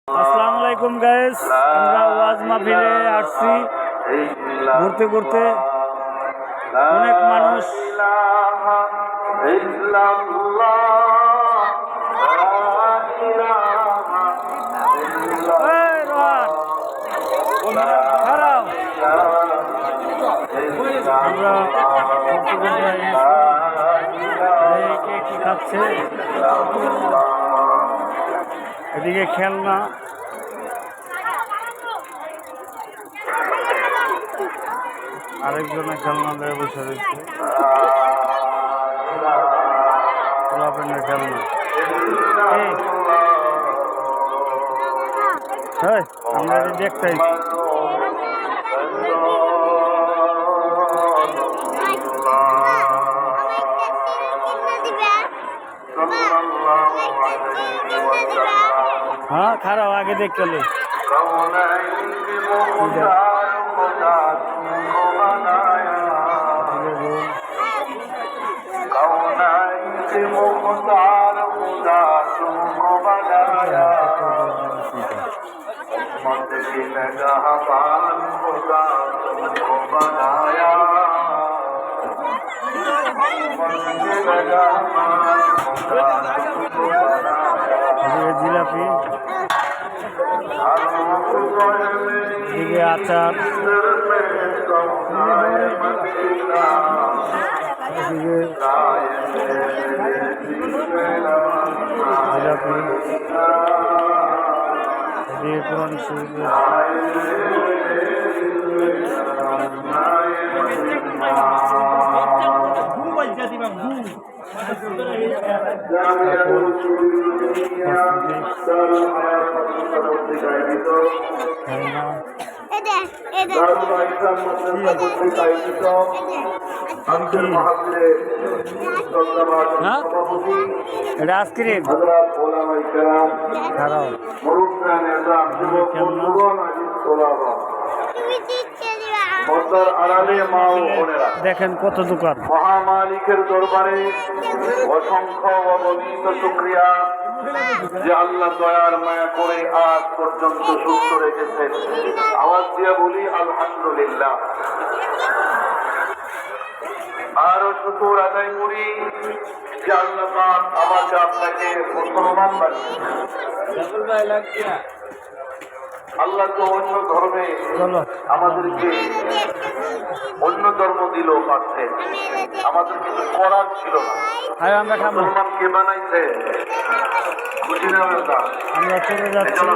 আসসালামু আলাইকুম গাইস, আমরা ওয়াজ মাহফিলে আসছি ঘুরতে ঘুরতে। অনেক মানুষ আমরা ঘুরতে ঘুরতে কি খাচ্ছে, এদিকে খেলনা, আরেকজনের খেলনা দিয়ে বসে রয়েছে, পোলাপেনের খেলনা। আমরা দেখতে হ্যাঁ খারাপ আগে দেখতে জিলাপি, এদিকে আচার, এদিকে জিলাপি, এদিকে কোরআন শরীফ, এটা আইসক্রিম দেখেন কত দোকান। মহামালিকের দরবারে অসংখ্য অগণিত শুকরিয়া যে আল্লাহ দয়ার মায়া করে আজ পর্যন্ত সুস্থ রেখেছেন। আওয়াজ দিয়ে বলি আলহামদুলিল্লাহ। আরো শুকর আদায় করি যে আল্লাহ পাক আমাকে আপনাকে মুসলমান বানিয়েছেন। আল্লাহ তো অন্য ধর্মে আমাদেরকে অন্য ধর্ম দিল পাচ্ছে, আমাদের কিছু করার ছিল না। মুসলমান কে বানাইছে? খুশি না? আমরা চলে যাচ্ছি।